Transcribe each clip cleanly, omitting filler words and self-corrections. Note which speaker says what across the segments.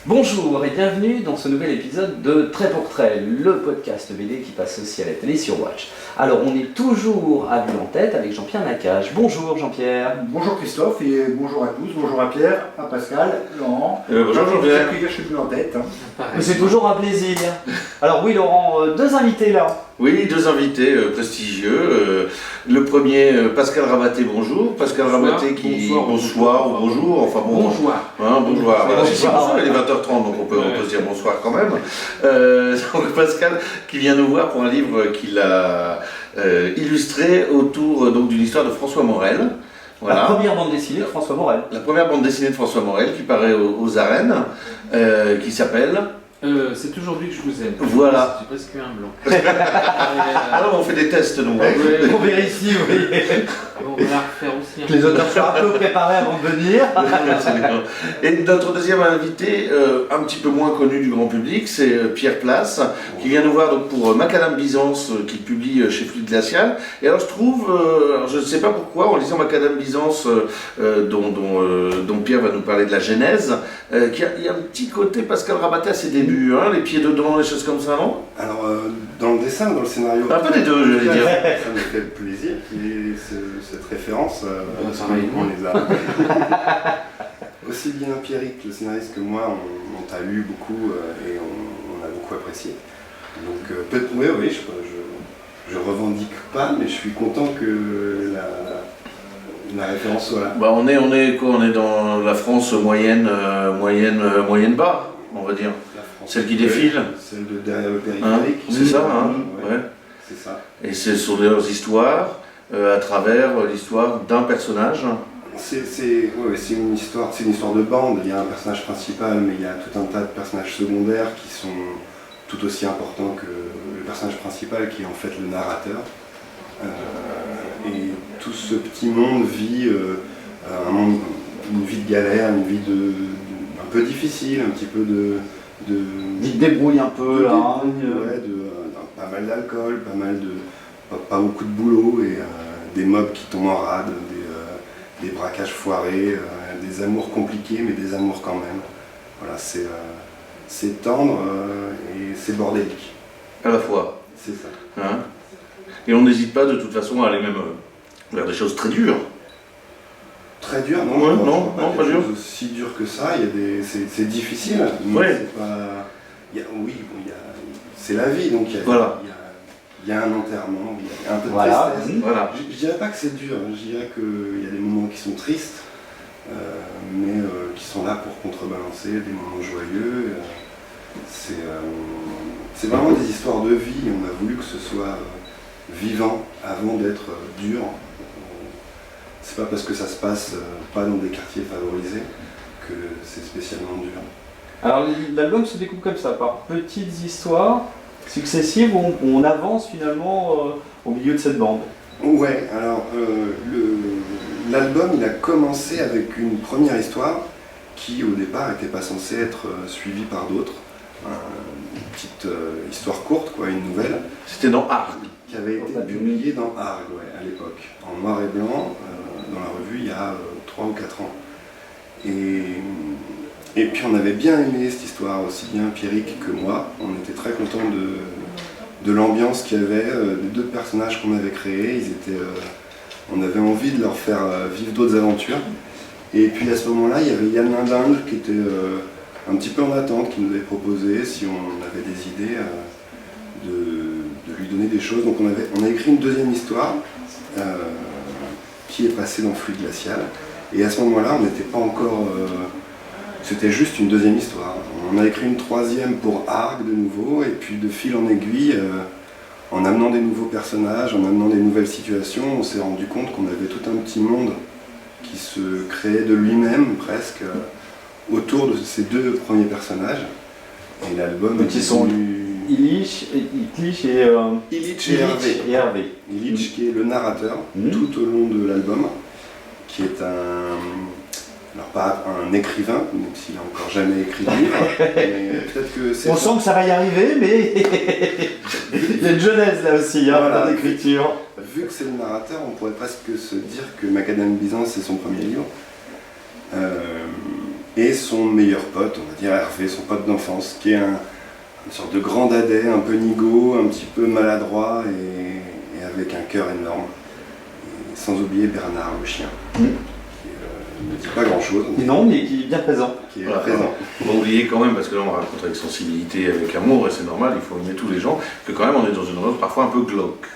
Speaker 1: Bonjour et bienvenue dans ce nouvel épisode de Trait pour Trait, le podcast BD qui passe aussi à la télé sur Watch. Alors on est toujours à Bulle en tête avec Jean-Pierre Nakache. Bonjour Jean-Pierre.
Speaker 2: Bonjour Christophe et bonjour à tous, bonjour à Pierre, à Pascal, Laurent.
Speaker 3: Bonjour Jean-Pierre.
Speaker 2: Je suis Bulle en tête.
Speaker 1: C'est toujours un plaisir. Alors oui Laurent, deux invités là.
Speaker 3: Oui, deux invités prestigieux. Le premier, Pascal Rabaté, bonjour. Pascal Rabaté qui... Bonsoir ou bonjour, enfin bon.
Speaker 1: Bonjour.
Speaker 3: Hein, bonjour. Voilà, si, bonsoir, il est 20h30, donc on peut se dire bonsoir quand même. Donc Pascal qui vient nous voir pour un livre qu'il a illustré autour d'une histoire de François Morel. Voilà.
Speaker 1: La première bande dessinée de François Morel.
Speaker 3: La première bande dessinée de François Morel qui paraît aux arènes, qui s'appelle...
Speaker 4: c'est aujourd'hui que je vous aime.
Speaker 3: Voilà.
Speaker 4: J'ai presque eu un blanc.
Speaker 3: Alors on fait des tests nous.
Speaker 1: On vérifie, oui.
Speaker 4: On va la refaire aussi.
Speaker 1: Que les auteurs soient un peu préparés avant de venir.
Speaker 3: Et notre deuxième invité, un petit peu moins connu du grand public, c'est Pierre Place, qui vient nous voir donc, pour Macadam Byzance, qu'il publie chez Fluide Glacial. Et alors je trouve, alors je ne sais pas pourquoi, en lisant Macadam Byzance, dont Pierre va nous parler de la genèse, qu'il y a un petit côté Pascal Rabaté à ses débuts, hein, les pieds dedans, les choses comme ça, non?
Speaker 5: Alors, dans le dessin, dans le scénario...
Speaker 3: Un peu des deux, je vais dire.
Speaker 5: Ça me fait plaisir qu'il y ait cette référence, on les a. Aussi bien Pierrick, le scénariste, que moi, on t'a lu beaucoup et on a beaucoup apprécié. Donc, oui, je revendique pas, mais je suis content que la référence soit là.
Speaker 3: Bah, on est quoi? On est dans la France moyenne bas, on va dire. Celle qui défile.
Speaker 5: Celle de derrière le périphérique.
Speaker 3: Hein, c'est ça, hein,
Speaker 5: ouais.
Speaker 3: ouais.
Speaker 5: C'est ça.
Speaker 3: Et ce sont leurs histoires à travers l'histoire d'un personnage.
Speaker 5: C'est une histoire de bande. Il y a un personnage principal, mais il y a tout un tas de personnages secondaires qui sont tout aussi importants que le personnage principal, qui est en fait le narrateur. Et tout ce petit monde vit une vie de galère, une vie un peu difficile, un petit peu
Speaker 1: Il débrouille un peu là.
Speaker 5: Pas mal d'alcool, pas beaucoup de boulot et des mobs qui tombent en rade, des braquages foirés, des amours compliqués mais des amours quand même. Voilà, c'est tendre et c'est bordélique.
Speaker 3: À la fois.
Speaker 5: C'est ça.
Speaker 3: Hein, et on n'hésite pas de toute façon à aller même vers des choses très dures.
Speaker 5: Très dur, non?
Speaker 3: Ouais,
Speaker 5: je
Speaker 3: non,
Speaker 5: crois pas
Speaker 3: pas
Speaker 5: quelque
Speaker 3: dur.
Speaker 5: chose aussi dur que ça. C'est difficile. Mais
Speaker 3: Ouais.
Speaker 5: c'est pas. C'est la vie, donc
Speaker 3: Voilà.
Speaker 5: il y a un enterrement, il y a un peu de
Speaker 1: Voilà.
Speaker 5: tristesse.
Speaker 3: Voilà.
Speaker 5: Je dirais pas que c'est dur, je dirais qu'il y a des moments qui sont tristes, mais qui sont là pour contrebalancer des moments joyeux. C'est vraiment des histoires de vie, on a voulu que ce soit vivant avant d'être dur. C'est pas parce que ça se passe pas dans des quartiers favorisés que c'est spécialement dur.
Speaker 1: Alors l'album se découpe comme ça, par petites histoires successives où on avance finalement au milieu de cette bande.
Speaker 5: Ouais, alors l'album il a commencé avec une première histoire qui au départ n'était pas censée être suivie par d'autres. Une petite histoire courte, quoi, une nouvelle.
Speaker 3: C'était dans Arles.
Speaker 5: Qui avait été publiée dans Arles, ouais, à l'époque, en noir et blanc, dans la revue il y a 3 ou 4 ans. Et puis on avait bien aimé cette histoire, aussi bien Pierrick que moi. On était très contents de l'ambiance qu'il y avait, des deux personnages qu'on avait créés. On avait envie de leur faire vivre d'autres aventures. Et puis à ce moment-là, il y avait Yann Lindingle qui était un petit peu en attente, qui nous avait proposé, si on avait des idées, de lui donner des choses. Donc on a écrit une deuxième histoire qui est passée dans Fluide Glacial. Et à ce moment-là, on n'était pas encore... c'était juste une deuxième histoire. On a écrit une troisième pour Arg de nouveau, et puis de fil en aiguille, en amenant des nouveaux personnages, en amenant des nouvelles situations, on s'est rendu compte qu'on avait tout un petit monde qui se créait de lui-même presque autour de ces deux premiers personnages. Et l'album
Speaker 1: qui sont Illich et Hervé.
Speaker 5: Illich qui est le narrateur tout au long de l'album, qui est pas un écrivain, même s'il n'a encore jamais écrit de livre, mais peut-être que c'est...
Speaker 1: On sent que ça va y arriver, mais il y a une genèse là aussi, hein,
Speaker 5: Voilà.
Speaker 1: dans l'écriture.
Speaker 5: Vu que c'est le narrateur, on pourrait presque se dire que Macadam Byzance, c'est son premier livre. Et son meilleur pote, on va dire Hervé, son pote d'enfance, qui est une sorte de grand dadais, un peu nigaud, un petit peu maladroit et avec un cœur énorme. Et sans oublier Bernard, le chien, qui ne dit pas grand-chose,
Speaker 1: Non, mais qui est bien présent.
Speaker 5: qui est
Speaker 3: Voilà.
Speaker 5: présent.
Speaker 3: On va oublier quand même, parce que là on raconte avec sensibilité, avec amour, et c'est normal, il faut aimer tous les gens, que quand même on est dans une œuvre parfois un peu glauque.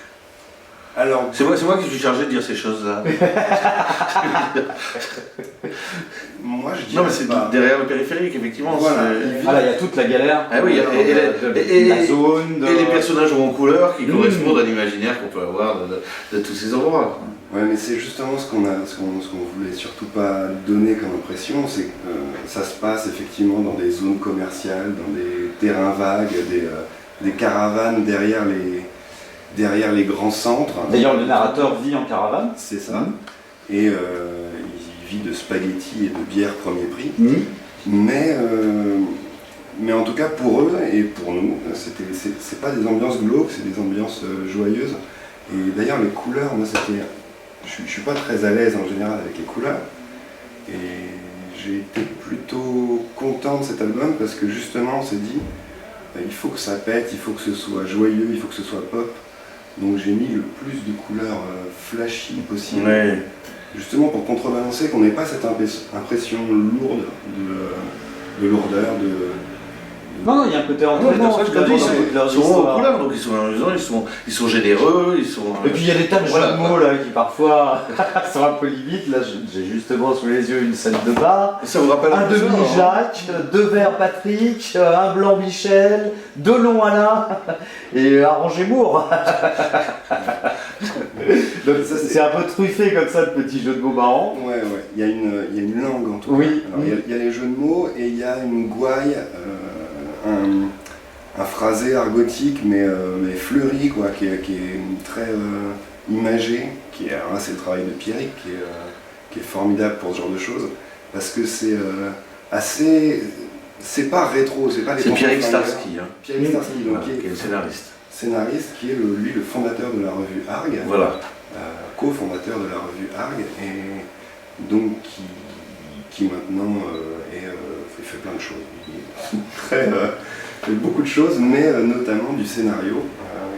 Speaker 5: Alors,
Speaker 3: C'est moi qui suis chargé de dire ces choses-là.
Speaker 5: moi je dirais
Speaker 3: Non mais c'est
Speaker 5: pas.
Speaker 3: derrière le périphérique, effectivement.
Speaker 5: Voilà.
Speaker 3: c'est-
Speaker 1: Voilà, il y a toute la galère.
Speaker 3: Ah oui,
Speaker 1: de la zone.
Speaker 3: Et les personnages en couleur qui correspondent à l'imaginaire qu'on peut avoir de tous ces endroits.
Speaker 5: Ouais, mais c'est justement ce qu'on voulait surtout pas donner comme impression, c'est que ça se passe effectivement dans des zones commerciales, dans des terrains vagues, des caravanes derrière les grands centres.
Speaker 1: D'ailleurs, le narrateur vit en caravane.
Speaker 5: C'est ça. Et il vit de spaghettis et de bière premier prix. Mais en tout cas pour eux et pour nous, c'est pas des ambiances glauques, c'est des ambiances joyeuses. Et d'ailleurs les couleurs, moi je suis pas très à l'aise en général avec les couleurs. Et j'ai été plutôt content de cet album parce que justement on s'est dit il faut que ça pète, il faut que ce soit joyeux, il faut que ce soit pop. Donc j'ai mis le plus de couleurs flashy possible.
Speaker 3: Ouais.
Speaker 5: Justement pour contrebalancer qu'on n'ait pas cette impression lourde de lourdeur,
Speaker 1: Non, il y a un côté entraînant.
Speaker 3: Ils
Speaker 1: finalement, dans leurs
Speaker 3: sont en
Speaker 1: histoires.
Speaker 3: couleur, donc ils sont amusants, ils sont généreux, ils sont...
Speaker 1: Et puis il y a des tas de
Speaker 3: Voilà,
Speaker 1: jeux de mots là qui parfois sont un peu limites. Là, j'ai justement sous les yeux une scène de bar.
Speaker 3: Ça vous rappelle
Speaker 1: Un
Speaker 3: peu ça, hein.
Speaker 1: demi-Jacques, deux verts Patrick, un blanc Michel, deux longs Alain et un Rangémour. Donc c'est un peu truffé comme ça de petits jeux de mots marrants.
Speaker 5: Ouais, il y a une langue en tout cas.
Speaker 1: Oui.
Speaker 5: Alors, il y a les jeux de mots et il y a une gouaille, un phrasé argotique mais fleuri quoi, qui est très imagé. Alors là c'est le travail de Pierrick qui est formidable pour ce genre de choses parce que c'est assez. C'est pas rétro, c'est pas les
Speaker 3: C'est Pierrick
Speaker 5: Panther Fingers.
Speaker 3: Starsky, hein,
Speaker 5: Pierrick Starsky, donc,
Speaker 3: voilà, qui est le scénariste.
Speaker 5: scénariste, qui est lui le fondateur de la revue Arg,
Speaker 3: Voilà.
Speaker 5: co-fondateur de la revue Arg, et donc qui maintenant fait plein de choses. Il est fait beaucoup de choses, mais notamment du scénario.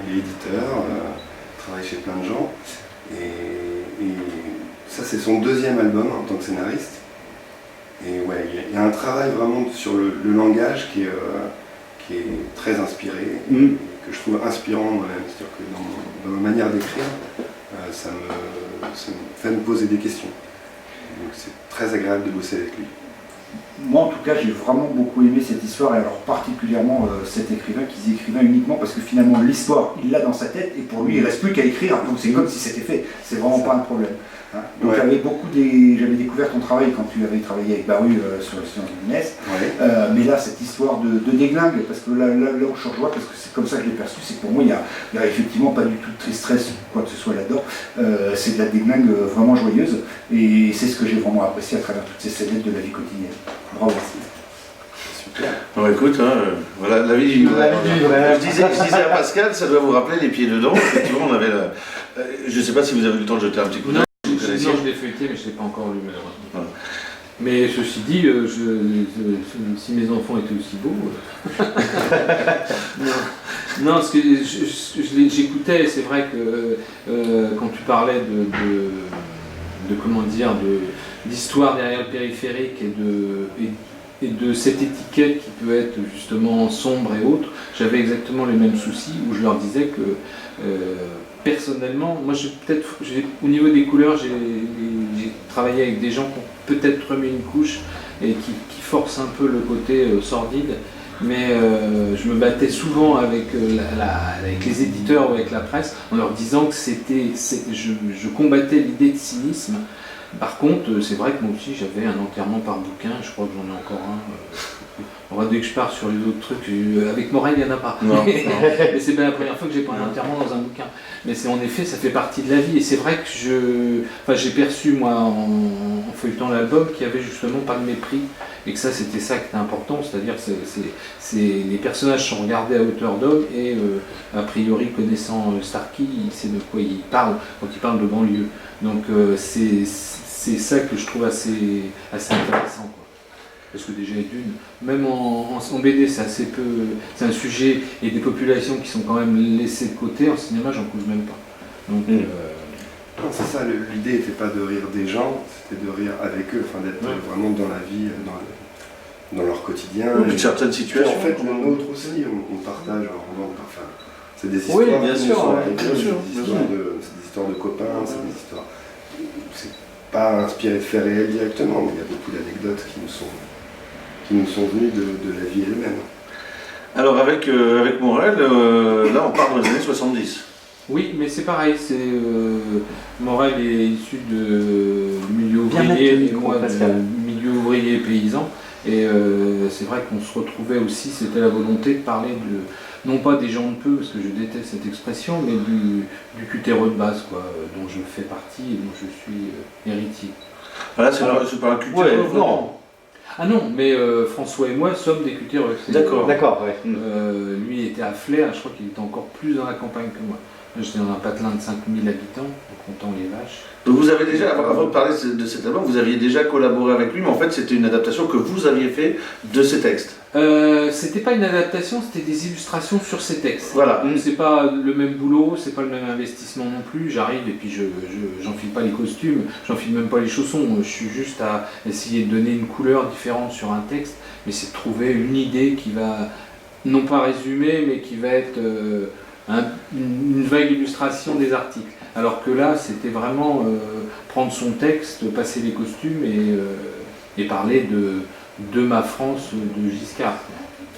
Speaker 5: Il est éditeur, travaille chez plein de gens, et ça c'est son deuxième album en tant que scénariste. Et ouais, il y a un travail vraiment sur le langage qui est très inspiré, que je trouve inspirant moi-même. C'est-à-dire que dans ma manière d'écrire, ça me fait me poser des questions. Donc c'est très agréable de bosser avec lui.
Speaker 2: Moi, en tout cas, j'ai vraiment beaucoup aimé cette histoire, et alors particulièrement cet écrivain qui écrivait uniquement parce que finalement l'histoire, il l'a dans sa tête, et pour lui, il ne reste plus qu'à écrire, donc c'est comme si c'était fait. C'est vraiment pas un problème. Hein. Donc
Speaker 5: Ouais.
Speaker 2: j'avais découvert ton travail quand tu avais travaillé avec Baru sur le Science du Ness, mais là, cette histoire de déglingue, parce que là où je rejoins, parce que c'est comme ça que je l'ai perçu, c'est que pour moi, il y a effectivement pas du tout de tristesse ou quoi que ce soit là-dedans. C'est de la déglingue vraiment joyeuse, et c'est ce que j'ai vraiment apprécié à travers toutes ces scénettes de la vie quotidienne. Bravo.
Speaker 5: Super.
Speaker 3: Bon écoute, voilà la vie du livret.
Speaker 1: La vie du livret.
Speaker 3: Je disais à Pascal, ça doit vous rappeler les pieds dedans. Effectivement, on avait je ne sais pas si vous avez eu le temps de jeter un petit coup d'œil.
Speaker 4: Non,
Speaker 3: Vous connaissiez.
Speaker 4: je l'ai feuilleté, mais je ne l'ai pas encore lu malheureusement.
Speaker 3: Voilà.
Speaker 4: Mais ceci dit, si mes enfants étaient aussi beaux. non, parce que j'écoutais, c'est vrai que quand tu parlais de comment dire, d'histoire derrière le périphérique et de cette étiquette qui peut être justement sombre et autre, j'avais exactement les mêmes soucis où je leur disais que personnellement, moi au niveau des couleurs, j'ai travaillé avec des gens qui ont peut-être remis une couche et qui forcent un peu le côté sordide, mais je me battais souvent avec les éditeurs ou avec la presse en leur disant que je combattais l'idée de cynisme. Par contre, c'est vrai que moi aussi j'avais un enterrement par bouquin, je crois que j'en ai encore un Dès que je pars sur les autres trucs, avec Morel, il n'y en a pas.
Speaker 3: Non,
Speaker 4: Mais c'est bien la première fois que j'ai pas un enterrement dans un bouquin. Mais c'est en effet, ça fait partie de la vie. Et c'est vrai que j'ai perçu, moi, en feuilletant l'album, qu'il y avait justement pas de mépris. Et que c'était ça qui était important. C'est-à-dire que les personnages sont regardés à hauteur d'homme et, a priori, connaissant Starkey, il sait de quoi il parle quand il parle de banlieue. Donc, c'est ça que je trouve assez intéressant, quoi. Parce que déjà d'une, même en BD c'est assez peu, c'est un sujet et des populations qui sont quand même laissées de côté. En cinéma j'en cause même pas. Donc
Speaker 5: non, c'est ça, l'idée n'était pas de rire des gens, c'était de rire avec eux, enfin d'être vraiment dans la vie, dans leur quotidien.
Speaker 3: Une certaine situation.
Speaker 5: En fait le nôtre aussi, on partage un roman, enfin c'est des histoires
Speaker 1: Oui, bien
Speaker 5: qui
Speaker 1: sûr,
Speaker 5: nous sont
Speaker 1: ouais,
Speaker 5: arrivées,
Speaker 1: bien sûr,
Speaker 5: c'est des histoires de copains, c'est des histoires. C'est pas inspiré de faits réels directement, mais il y a beaucoup d'anecdotes qui nous sont venues de la vie elle-même.
Speaker 3: Alors avec Morel, là on part dans les années 70.
Speaker 4: oui, mais c'est pareil, Morel est issu du milieu ouvrier et moi du milieu ouvrier et paysan. Et c'est vrai qu'on se retrouvait aussi, c'était la volonté de parler non pas des gens de peu, parce que je déteste cette expression, mais du cutéreux de base, quoi, dont je fais partie et dont je suis héritier.
Speaker 3: Voilà, c'est pas un cutéreux.
Speaker 1: non.
Speaker 4: Ah non, mais François et moi sommes des cutéreux.
Speaker 1: D'accord, ouais.
Speaker 4: Lui était à Flers, je crois qu'il était encore plus dans la campagne que moi. J'étais dans un patelin de 5000 habitants, en comptant les vaches.
Speaker 3: Donc vous avez déjà, avant de parler de cet album, vous aviez déjà collaboré avec lui, mais en fait c'était une adaptation que vous aviez fait de ses textes.
Speaker 4: C'était pas une adaptation, c'était des illustrations sur ces textes.
Speaker 3: Voilà.
Speaker 4: Donc c'est pas le même boulot, c'est pas le même investissement non plus. J'arrive et puis j'enfile pas les costumes, j'enfile même pas les chaussons. Je suis juste à essayer de donner une couleur différente sur un texte, mais c'est de trouver une idée qui va, non pas résumer, mais qui va être une vague illustration des articles. Alors que là, c'était vraiment prendre son texte, passer les costumes et parler de ma France de Giscard.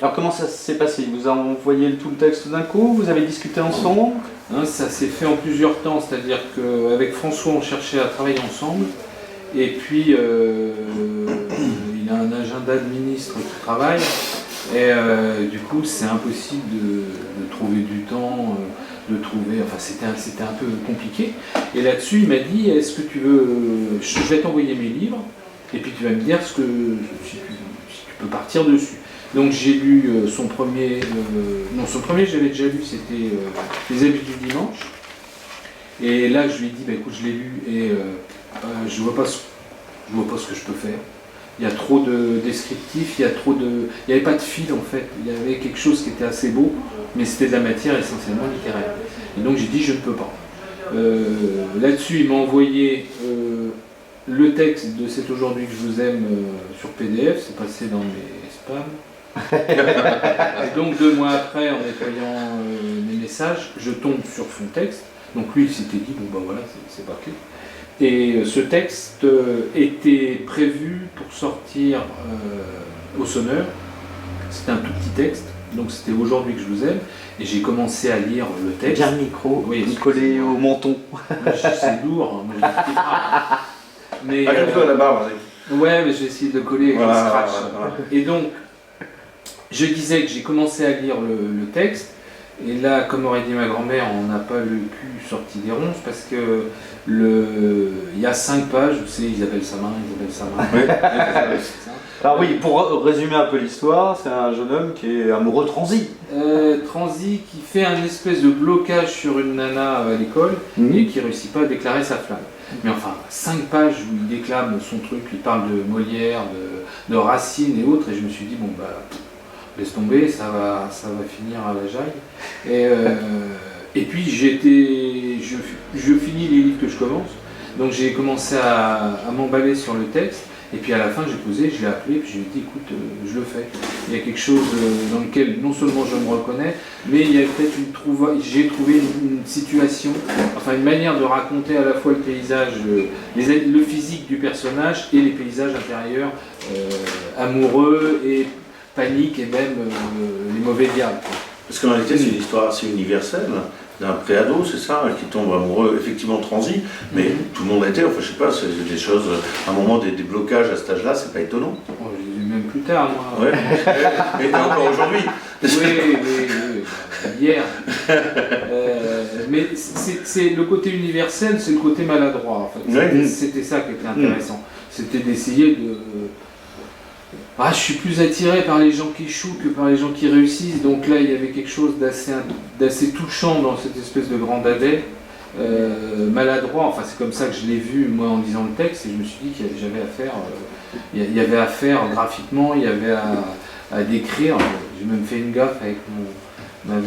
Speaker 1: Alors comment ça s'est passé? Il vous a envoyé tout le texte d'un coup? Vous avez discuté ensemble?
Speaker 4: Hein, ça s'est fait en plusieurs temps, c'est-à-dire qu'avec François, on cherchait à travailler ensemble. Et puis, il a un agenda de ministre qui travaille. Et du coup, c'est impossible de trouver du temps, c'était un peu compliqué. Et là-dessus, il m'a dit, est-ce que tu veux, je vais t'envoyer mes livres, et puis tu vas me dire si tu peux partir dessus. Donc j'ai lu son premier, j'avais déjà lu, c'était Les Habits du dimanche. Et là, je lui ai dit, écoute, je l'ai lu, et je vois pas ce que je peux faire. Il y a trop de descriptifs, il n'y avait pas de fil en fait, il y avait quelque chose qui était assez beau, mais c'était de la matière essentiellement littéraire. Et donc j'ai dit je ne peux pas. Là-dessus, il m'a envoyé le texte de C'est aujourd'hui que je vous aime sur PDF, c'est passé dans mes spams. Et donc 2 mois après, en nettoyant mes messages, je tombe sur son texte. Donc lui, il s'était dit, bon ben voilà, c'est parti. Et ce texte était prévu pour sortir au Sonneur. C'était un tout petit texte, donc c'était Aujourd'hui que je vous aime. Et j'ai commencé à lire le texte.
Speaker 1: Bien le micro,
Speaker 4: oui,
Speaker 1: collé au menton.
Speaker 4: C'est lourd. Hein, mais
Speaker 3: À la barre,
Speaker 4: ouais, mais je vais essayer de le coller avec le scratch.
Speaker 3: Voilà.
Speaker 4: Et donc, je disais que j'ai commencé à lire le texte. Et là, comme aurait dit ma grand-mère, on n'a pas le cul sorti des ronces parce que il y a 5 pages, vous savez, Isabelle Samin.
Speaker 3: Oui.
Speaker 1: Alors oui, pour résumer un peu l'histoire, c'est un jeune homme qui est amoureux transi.
Speaker 4: Transi qui fait un espèce de blocage sur une nana à l'école et qui ne réussit pas à déclarer sa flamme. Mais enfin, 5 pages où il déclame son truc, il parle de Molière, de Racine et autres, et je me suis dit, bon bah, laisse tomber, ça va finir à la jaille. Et puis je finis les livres que je commence, donc j'ai commencé à m'emballer sur le texte, et puis à la fin j'ai posé, je l'ai appelé, puis je lui ai dit écoute, je le fais. Il y a quelque chose dans lequel non seulement je me reconnais, mais il y a peut-être j'ai trouvé une situation, enfin une manière de raconter à la fois le paysage, le physique du personnage et les paysages intérieurs, amoureux et panique et même les mauvais diables.
Speaker 3: Parce qu'en réalité, c'est une histoire assez universelle. d'un préado, c'est ça, qui tombe amoureux, effectivement transi, mais tout le monde a été, enfin je sais pas, c'est des choses, à un moment des blocages à cet âge-là, c'est pas étonnant.
Speaker 4: Oh, je l'ai eu même plus tard, moi.
Speaker 3: Ouais, et encore aujourd'hui.
Speaker 4: Oui, hier. Mais c'est le côté universel, c'est le côté maladroit. En fait.
Speaker 3: Ouais.
Speaker 4: C'était ça qui était intéressant. C'était d'essayer de... je suis plus attiré par les gens qui échouent que par les gens qui réussissent. Donc là, il y avait quelque chose d'assez touchant dans cette espèce de grand dadais. Maladroit, enfin c'est comme ça que je l'ai vu moi en lisant le texte, et je me suis dit j'avais à faire, il y avait à faire graphiquement, il y avait à décrire. J'ai même fait une gaffe avec mon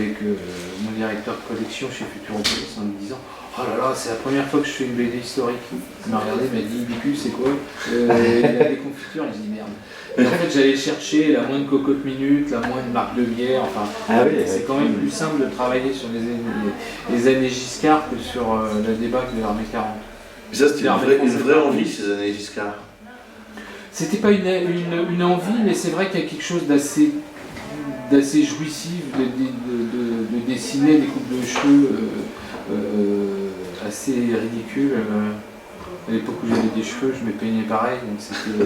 Speaker 4: directeur de collection chez Futuropolis en me disant oh là là, c'est la première fois que je fais une BD historique. Il m'a regardé, il m'a dit Bicu, c'est quoi il y a des confitures, et je dis merde. Et en fait, j'allais chercher la moindre cocotte minute, la moindre marque de bière, enfin, c'est quand même plus simple de travailler sur les années Giscard que sur la débâcle de l'armée 40.
Speaker 3: Mais ça, c'était une vraie envie, ces années Giscard.
Speaker 4: C'était pas une envie, mais c'est vrai qu'il y a quelque chose d'assez jouissif de dessiner des coupes de cheveux assez ridicules. À l'époque où j'avais des cheveux, je me peignais pareil, donc c'était...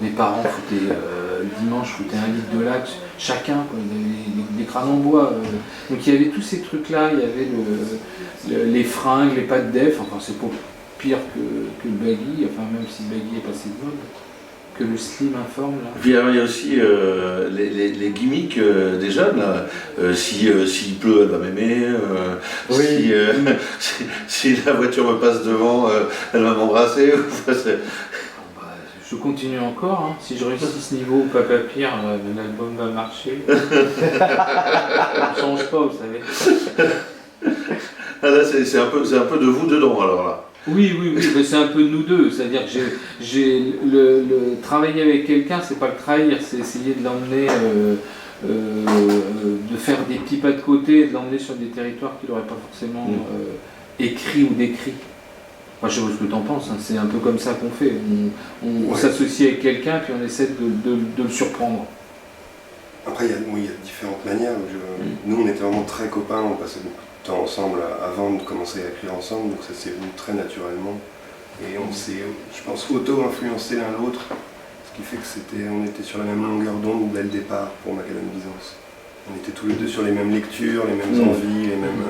Speaker 4: mes parents foutaient, le dimanche, foutaient 1 litre de laque, chacun, quoi. Ils avaient des crânes en bois. Donc il y avait tous ces trucs-là, il y avait les fringues, les pattes d'Ef, enfin c'est pas pire que le baggy, enfin même si le baggy est passé de mode, que le slim informe là.
Speaker 3: Et puis il y a aussi les gimmicks des jeunes, là. S'il pleut, elle va m'aimer. Si la voiture me passe devant, elle va m'embrasser.
Speaker 4: Je continue encore, hein. Si je réussis ce niveau, Papa Pire, l'album va marcher. On ne change pas, vous savez.
Speaker 3: Ah, là, c'est un peu de vous dedans, alors là.
Speaker 4: Oui, mais c'est un peu nous deux, c'est-à-dire que j'ai le travailler avec quelqu'un, c'est pas le trahir, c'est essayer de l'emmener, de faire des petits pas de côté, de l'emmener sur des territoires qu'il n'aurait pas forcément écrit ou décrit. Enfin, je sais pas ce que tu en penses, hein. C'est un peu comme ça qu'on fait, on s'associe avec quelqu'un puis on essaie de le surprendre.
Speaker 5: Après, il y a différentes manières. Nous, on était vraiment très copains, on passait beaucoup de temps ensemble avant de commencer à écrire ensemble, donc ça s'est venu très naturellement. Et on s'est, je pense, auto-influencé l'un l'autre, ce qui fait que on était sur la même longueur d'onde dès le départ pour Macadam Byzance. On était tous les deux sur les mêmes lectures, les mêmes envies, les mêmes...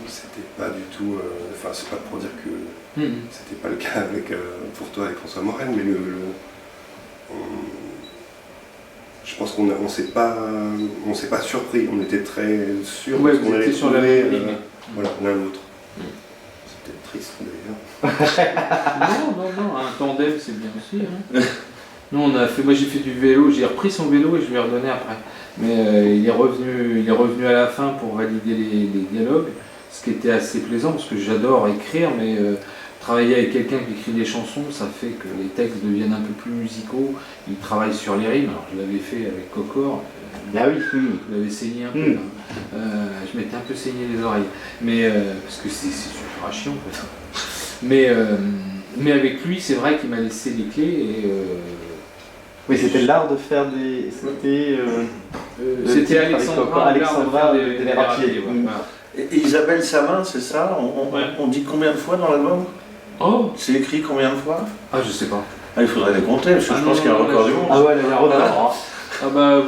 Speaker 5: c'était pas du tout... Enfin, c'est pas pour dire que c'était pas le cas pour toi avec François Morel, mais je pense qu'on s'est pas surpris, on était très sûrs de ce qu'on allait
Speaker 4: sur la même ligne.
Speaker 5: Voilà, l'un l'autre. C'est peut-être triste d'ailleurs.
Speaker 4: Non, un tandem c'est bien aussi. Hein. Nous, moi j'ai fait du vélo, j'ai repris son vélo et je lui ai redonné après. Mais il est revenu à la fin pour valider les dialogues, ce qui était assez plaisant parce que j'adore écrire, mais travailler avec quelqu'un qui écrit des chansons, ça fait que les textes deviennent un peu plus musicaux. Il travaille sur les rimes. Alors, je l'avais fait avec Cocor. Je l'avais saigné un peu. Je m'étais un peu saigné les oreilles. Mais, parce que c'est super chiant en fait. Mais avec lui, c'est vrai qu'il m'a laissé les clés.
Speaker 1: Oui, c'était l'art de faire des...
Speaker 4: C'était Alexandra des Rapiers.
Speaker 3: Et Isabelle Samin, c'est ça? On dit combien de fois dans l'album?
Speaker 4: Oh,
Speaker 3: c'est écrit combien de fois?
Speaker 4: Ah, je sais pas.
Speaker 3: Ah, il faudrait les compter, parce que je pense qu'il y a un record du monde.
Speaker 1: Ah ouais, il y a un record.
Speaker 4: Ah bah,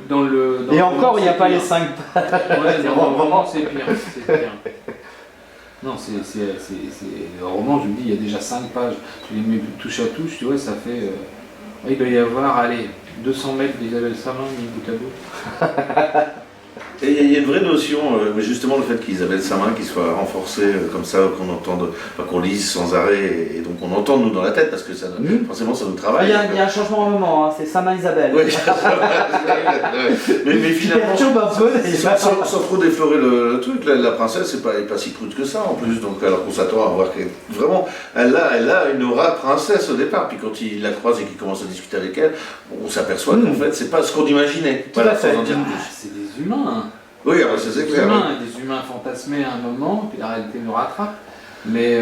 Speaker 4: dans
Speaker 1: et encore, il n'y a pas les 5 pages.
Speaker 4: Ouais, dans le roman, c'est pire. Non, le roman, je me dis, il y a déjà 5 pages. Tu les mets touche à touche, tu vois, ça fait... il doit y avoir, allez, 200 mètres d'Isabelle Samin mis bout à bout.
Speaker 3: Et il y a une vraie notion, mais justement le fait qu'Isabelle Samin qui soit renforcée comme ça, qu'on lise sans arrêt, et donc on entend nous dans la tête, parce que ça, forcément ça nous travaille.
Speaker 1: Il y a un changement au moment, hein. C'est Samin Isabelle.
Speaker 3: Oui. mais finalement, sans trop déflorer le truc, la princesse n'est pas si prude que ça en plus, donc alors qu'on s'attend à voir qu'elle vraiment, elle a une aura de princesse au départ, puis quand il la croise et qu'il commence à discuter avec elle, on s'aperçoit qu'en fait c'est pas ce qu'on imaginait.
Speaker 1: Voilà, sans en dire
Speaker 4: plus. C'est des humains.
Speaker 3: Oui, c'est clair.
Speaker 4: Des humains fantasmés à un moment, puis la réalité nous rattrape. Mais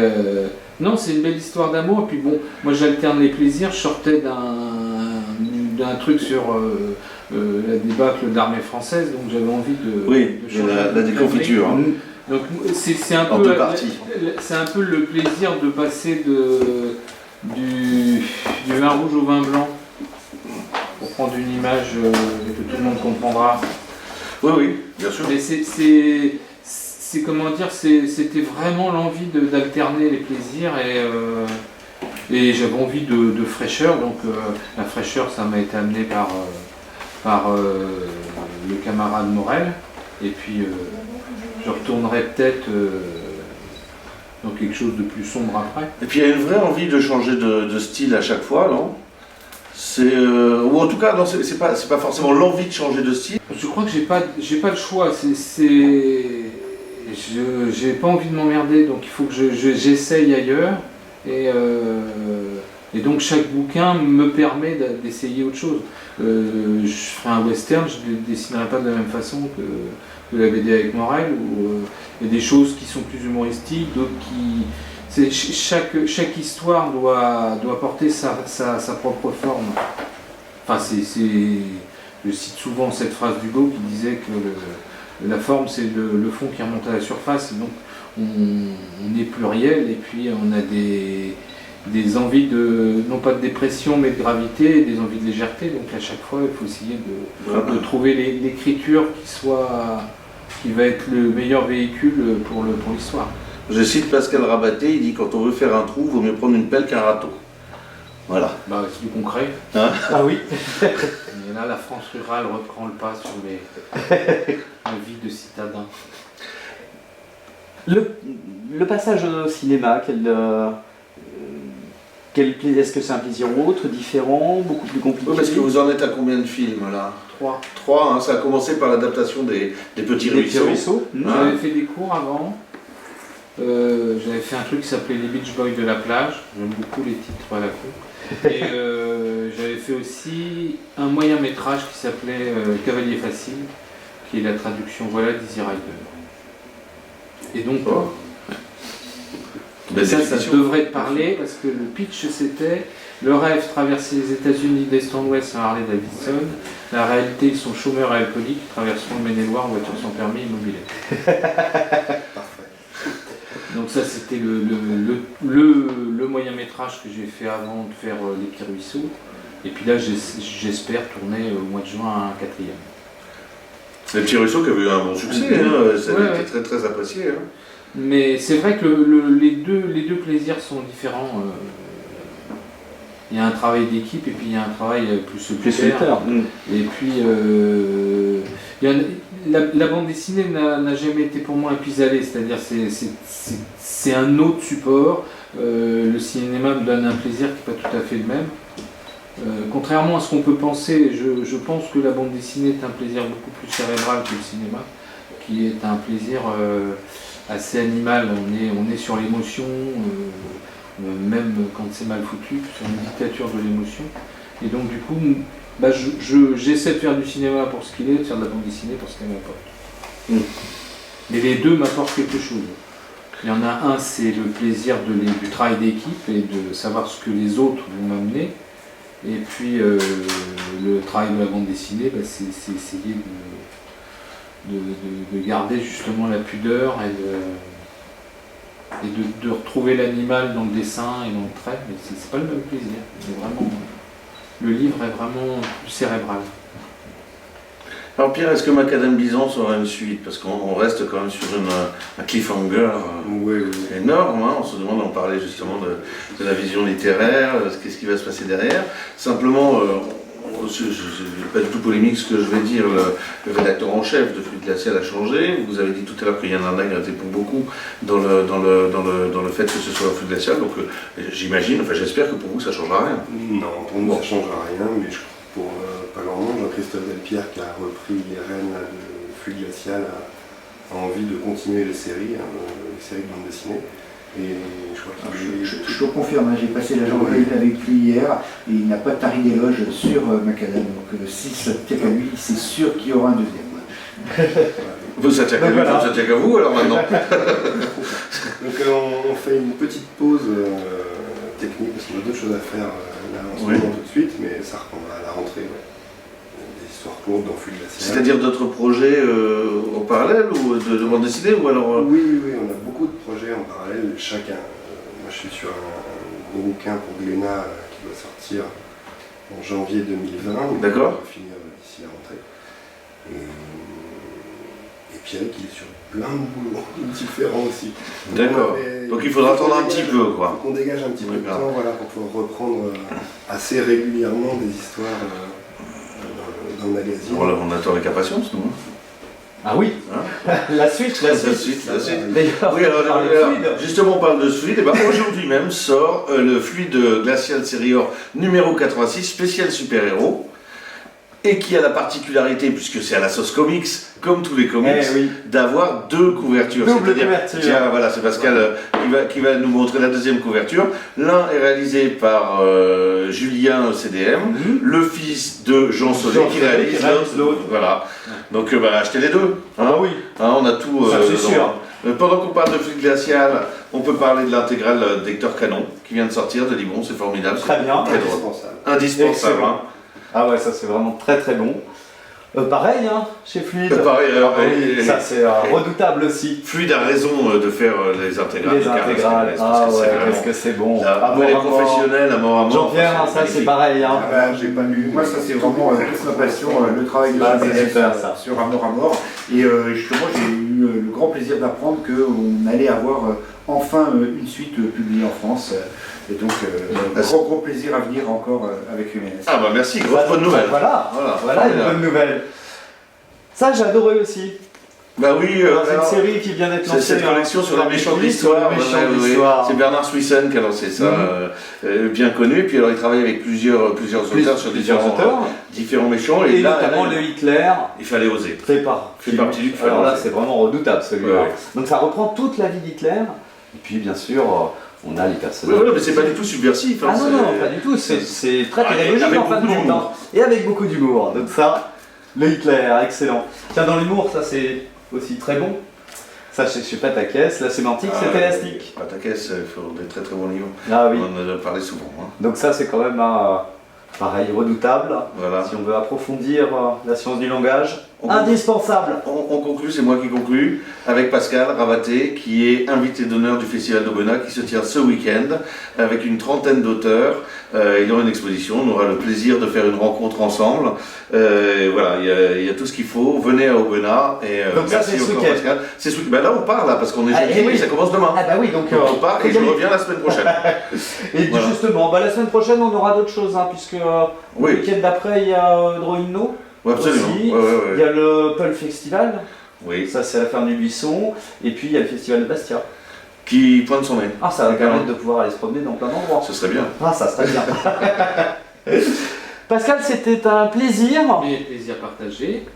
Speaker 4: non, c'est une belle histoire d'amour. Et puis bon, moi j'alterne les plaisirs. Je sortais d'un truc sur la débâcle d'armée française, donc j'avais envie de changer un peu
Speaker 3: la
Speaker 4: de
Speaker 3: déconfiture.
Speaker 4: gabarit. Donc c'est un
Speaker 3: En
Speaker 4: peu
Speaker 3: deux parties.
Speaker 4: c'est un peu le plaisir de passer du vin rouge au vin blanc, pour prendre une image que tout le monde comprendra.
Speaker 3: Oui, bien sûr.
Speaker 4: Mais c'est comment dire, c'était vraiment l'envie d'alterner les plaisirs et j'avais envie de fraîcheur, donc la fraîcheur ça m'a été amené par le camarade Morel, et puis je retournerai peut-être dans quelque chose de plus sombre après.
Speaker 3: Et puis il y a une vraie envie de changer de style à chaque fois, non? Ou en tout cas, non, c'est pas forcément l'envie de changer de style.
Speaker 4: Je crois que j'ai pas le choix. J'ai pas envie de m'emmerder, donc il faut que j'essaye ailleurs. Et donc chaque bouquin me permet d'essayer autre chose. Je ferai un western, je ne le dessinerai pas de la même façon que la BD avec Morel, où il y a des choses qui sont plus humoristiques, d'autres qui... Chaque histoire doit porter sa propre forme. Enfin, je cite souvent cette phrase d'Hugo qui disait que la forme c'est le fond qui remonte à la surface, et donc on est pluriel, et puis on a des envies non pas de dépression mais de gravité, et des envies de légèreté, donc à chaque fois il faut essayer de trouver l'écriture qui va être le meilleur véhicule pour l'histoire.
Speaker 3: Je cite Pascal Rabaté, il dit quand on veut faire un trou, il vaut mieux prendre une pelle qu'un râteau. Voilà.
Speaker 4: Bah, c'est du concret.
Speaker 3: Hein?
Speaker 1: Ah oui.
Speaker 4: Et là, la France rurale reprend le pas sur la vie de citadin.
Speaker 1: Le passage au cinéma, est-ce que c'est un plaisir autre, différent, beaucoup plus compliqué?
Speaker 3: Oui, parce que vous en êtes à combien de films là?
Speaker 4: 3.
Speaker 3: 3, hein, ça a commencé par l'adaptation des Petits Ruisseaux.
Speaker 4: J'avais fait des cours avant. J'avais fait un truc qui s'appelait Les Beach Boys de la plage. J'aime beaucoup les titres à la con. Et j'avais fait aussi un moyen métrage qui s'appelait Cavalier facile, qui est la traduction voilà d'Easy Rider. Et donc, ça devrait te parler parce que le pitch c'était le rêve traverser les États-Unis d'est en ouest en Harley Davidson. La réalité, ils sont chômeurs et alcooliques qui traverseront le Maine-et-Loire en voiture sans permis immobilier. Donc ça c'était le moyen métrage que j'ai fait avant de faire Les Petits Ruisseaux. Et puis là j'espère tourner au mois de juin un 4e.
Speaker 3: Les Petits Ruisseaux qui avaient eu un bon succès, ça a été très très apprécié. Hein.
Speaker 4: Mais c'est vrai que les deux plaisirs sont différents. Il y a un travail d'équipe et puis il y a un travail plus solitaire. Et puis la bande dessinée n'a jamais été pour moi un pis-aller, c'est-à-dire c'est un autre support. Le cinéma me donne un plaisir qui n'est pas tout à fait le même. Contrairement à ce qu'on peut penser, je pense que la bande dessinée est un plaisir beaucoup plus cérébral que le cinéma, qui est un plaisir assez animal. On est sur l'émotion, même quand c'est mal foutu, sur une dictature de l'émotion. Et donc du coup, j'essaie de faire du cinéma pour ce qu'il est, de faire de la bande dessinée pour ce qu'elle m'apporte. Mais les deux m'apportent quelque chose. Il y en a un, c'est le plaisir du travail d'équipe et de savoir ce que les autres vont m'amener. Et puis le travail de la bande dessinée, c'est essayer de garder justement la pudeur et de retrouver l'animal dans le dessin et dans le trait. Mais c'est pas le même plaisir. Le livre est vraiment plus cérébral.
Speaker 3: Alors Pierre, est-ce que Macadam Byzance aura une suite? Parce qu'on reste quand même sur un cliffhanger énorme. Hein. On se demande, on parlait justement de la vision littéraire, qu'est-ce qui va se passer derrière. Simplement, je n'ai pas du tout polémique ce que je vais dire, le rédacteur en chef de Flux Glacial a changé. Vous avez dit tout à l'heure que Yann Arnag était pour beaucoup dans le fait que ce soit un Flux Glacial. Donc j'imagine, enfin j'espère que pour vous ça ne changera rien.
Speaker 5: Non, pour nous ça ne changera rien, mais pour pas grand monde, Jean-Christophe Delpierre qui a repris les rênes de Flux Glacial a envie de continuer les séries de bande dessinée. Et je crois
Speaker 2: je te confirme, j'ai passé la journée avec lui hier et il n'a pas tari d'éloge sur Macadam. Donc si ça tient qu'à lui, c'est sûr qu'il y aura un deuxième.
Speaker 3: Ça tient qu'à lui, ça tient qu'à vous alors maintenant.
Speaker 5: Donc on fait une petite pause technique parce qu'on a d'autres choses à faire là en ce moment tout de suite, mais ça reprendra à la rentrée. histoires courtes dans Flux Glacial.
Speaker 3: C'est-à-dire d'autres projets en parallèle ou de bande dessinée ou alors
Speaker 5: Oui, on a beaucoup de projets en parallèle, chacun. Moi je suis sur un gros bouquin pour Glénat qui doit sortir en janvier 2020.
Speaker 3: D'accord.
Speaker 5: On va finir d'ici la rentrée. Et Pierrick il est sur plein de boulots différents aussi.
Speaker 3: D'accord. Donc il faudra attendre un petit peu quoi.
Speaker 5: On dégage un petit peu de
Speaker 3: D'accord.
Speaker 5: temps pour pouvoir reprendre assez régulièrement des histoires dans le magazine.
Speaker 3: Voilà, on attend avec impatience nous.
Speaker 1: Ah oui,
Speaker 3: Hein
Speaker 1: la suite.
Speaker 3: La suite.
Speaker 1: D'ailleurs,
Speaker 3: Oui, alors,
Speaker 1: on parle de
Speaker 3: alors,
Speaker 1: fluide.
Speaker 3: justement, on parle de ce fluide. Et ben, aujourd'hui même sort le fluide Glacial Serior numéro 86, spécial super-héros, et qui a la particularité, puisque c'est à la sauce comics, comme tous les comics,
Speaker 1: Eh oui.
Speaker 3: d'avoir deux couvertures.
Speaker 1: Double
Speaker 3: C'est-à-dire-
Speaker 1: couverture.
Speaker 3: Tiens, voilà, c'est Pascal qui va nous montrer la deuxième couverture. L'un est réalisé par Julien CDM, le fils de Jean Solé, qui réalise l'autre. Voilà. Donc, achetez les deux. Hein.
Speaker 1: Ah oui.
Speaker 3: Hein, on a tout.
Speaker 1: Ça, c'est
Speaker 3: dedans.
Speaker 1: sûr.
Speaker 3: Pendant qu'on parle de fluide glacial, on peut parler de l'intégrale d'Hector Canon qui vient de sortir de Libon, c'est formidable.
Speaker 1: Très bien.
Speaker 3: Très drôle.
Speaker 5: Indispensable.
Speaker 3: Indispensable.
Speaker 1: Excellent.
Speaker 3: Hein.
Speaker 1: Ah ouais, ça c'est vraiment très très bon. Pareil, hein, chez Fluide.
Speaker 3: Pareil,
Speaker 1: Ah oui, ça c'est redoutable aussi.
Speaker 3: Fluide a raison de faire les intégrales.
Speaker 1: Les
Speaker 3: de Carles
Speaker 1: intégrales.
Speaker 3: Escalès, parce
Speaker 1: Ah
Speaker 3: que c'est
Speaker 1: ouais,
Speaker 3: vraiment
Speaker 1: qu'est-ce que c'est bon.
Speaker 3: la
Speaker 1: À
Speaker 3: monnaie
Speaker 1: mort à mort.
Speaker 3: professionnelle, à mort à mort.
Speaker 1: Jean-Pierre, hein, ça c'est
Speaker 3: magnifique.
Speaker 1: pareil. Hein.
Speaker 2: J'ai pas lu. Moi, ça c'est vraiment toute ma passion, le travail de
Speaker 1: Ah, c'est
Speaker 2: CDF,
Speaker 1: super, ça.
Speaker 2: sur Amour à mort. Et justement, j'ai eu le grand plaisir d'apprendre qu'on allait avoir enfin une suite publiée en France. Et donc, gros plaisir à venir encore avec Humaines.
Speaker 3: Ah bah merci, grosse bonne nouvelle.
Speaker 1: Voilà une
Speaker 3: formidable.
Speaker 1: bonne nouvelle. Ça j'ai adoré aussi.
Speaker 3: Bah oui,
Speaker 1: Alors, c'est une
Speaker 3: alors,
Speaker 1: série qui vient d'être
Speaker 3: c'est
Speaker 1: lancée.
Speaker 3: cette collection sur les méchants de
Speaker 1: Oui, sur
Speaker 3: l'histoire.
Speaker 1: les méchants de
Speaker 3: Ouais,
Speaker 1: l'histoire.
Speaker 3: c'est Bernard Swisson qui a lancé ça, bien connu. Et puis alors il travaille avec plusieurs auteurs sur différents méchants.
Speaker 1: Et
Speaker 3: là,
Speaker 1: notamment le Hitler
Speaker 3: il fallait oser.
Speaker 1: fait partie
Speaker 3: du film.
Speaker 1: Alors là c'est vraiment redoutable celui-là.
Speaker 3: Ouais.
Speaker 1: Donc ça reprend toute la vie d'Hitler. Et puis bien sûr on a les
Speaker 3: Oui,
Speaker 1: personnages.
Speaker 3: voilà, mais c'est pas du tout subversif.
Speaker 1: Ah
Speaker 3: hein,
Speaker 1: non,
Speaker 3: c'est-
Speaker 1: pas du tout, c'est très
Speaker 3: Ah,
Speaker 1: pédagogique
Speaker 3: avec
Speaker 1: en fin de
Speaker 3: beaucoup
Speaker 1: compte.
Speaker 3: d'humour.
Speaker 1: Hein. Et avec beaucoup d'humour. Donc ça, le Hitler, excellent. Tiens, dans l'humour, ça c'est aussi très bon. Ça, je sais pas ta caisse, la sémantique, c'est élastique.
Speaker 3: Pas ta caisse, il faut des très très bons livres.
Speaker 1: Ah oui.
Speaker 3: On en a parlé souvent. Hein.
Speaker 1: Donc ça, c'est quand même pareil, redoutable.
Speaker 3: Voilà.
Speaker 1: Si on veut approfondir la science du langage,
Speaker 3: On-
Speaker 1: indispensable.
Speaker 3: On conclut, c'est moi qui conclus, avec Pascal Ravaté, qui est invité d'honneur du Festival d'Aubenas, qui se tient ce week-end, avec une trentaine d'auteurs. Il y aura une exposition, on aura le plaisir de faire une rencontre ensemble. Voilà, il y a tout ce qu'il faut. Venez à Aubenas. Et,
Speaker 1: Donc ça,
Speaker 3: merci
Speaker 1: c'est ce
Speaker 3: encore,
Speaker 1: week-end.
Speaker 3: Pascal. C'est ce week-end. Ben là, on part là, parce qu'on est
Speaker 1: Ah,
Speaker 3: jeudi,
Speaker 1: et oui.
Speaker 3: et ça commence demain.
Speaker 1: Ah bah oui, donc
Speaker 3: Donc on part et je reviens la semaine prochaine.
Speaker 1: Et
Speaker 3: Voilà.
Speaker 1: justement, la semaine prochaine, on aura d'autres choses, hein, puisque le
Speaker 3: Oui.
Speaker 1: week-end d'après, il y a Drawing No.
Speaker 3: Ouais, absolument.
Speaker 1: Aussi.
Speaker 3: Ouais, ouais,
Speaker 1: Il
Speaker 3: ouais.
Speaker 1: y a le Pulp Festival,
Speaker 3: Oui.
Speaker 1: ça c'est à la ferme du Buisson, et puis il y a le Festival de Bastia.
Speaker 3: Qui pointe son nez.
Speaker 1: Ah, ça va
Speaker 3: D'accord.
Speaker 1: permettre de pouvoir aller se promener dans plein d'endroits.
Speaker 3: Ce serait bien.
Speaker 1: Ah, ça serait bien. Pascal, c'était un plaisir.
Speaker 4: Mais plaisir partagé.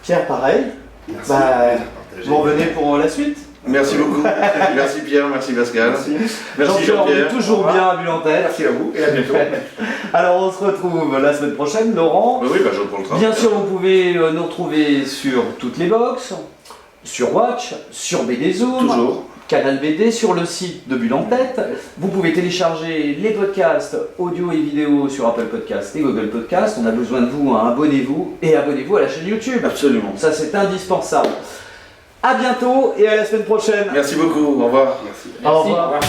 Speaker 1: Pierre, pareil.
Speaker 5: Merci.
Speaker 1: Bah,
Speaker 5: plaisir partagé.
Speaker 1: Vous revenez pour la suite.
Speaker 3: Merci beaucoup. Merci Pierre, merci Pascal.
Speaker 2: Merci.
Speaker 3: Merci
Speaker 1: Jean-Pierre, on est
Speaker 3: Jean-Pierre.
Speaker 1: toujours bien à Bulle-en-Tête.
Speaker 2: Merci à vous et à bientôt.
Speaker 1: Alors, on se retrouve la semaine prochaine, Laurent.
Speaker 3: Oui, je reprends le train.
Speaker 1: Bien sûr, vous pouvez nous retrouver sur toutes les box, sur Watch, sur BD Zoom,
Speaker 3: Toujours.
Speaker 1: Canal BD, sur le site de Bulle en Tête. Vous pouvez télécharger les podcasts audio et vidéo sur Apple Podcasts et Google Podcasts. On a besoin de vous, hein. Abonnez-vous et abonnez-vous à la chaîne YouTube.
Speaker 3: Absolument.
Speaker 1: Ça, c'est indispensable. À bientôt et à la semaine prochaine.
Speaker 3: Merci beaucoup. Au revoir.
Speaker 5: Merci.
Speaker 1: Au
Speaker 4: Merci.
Speaker 1: revoir.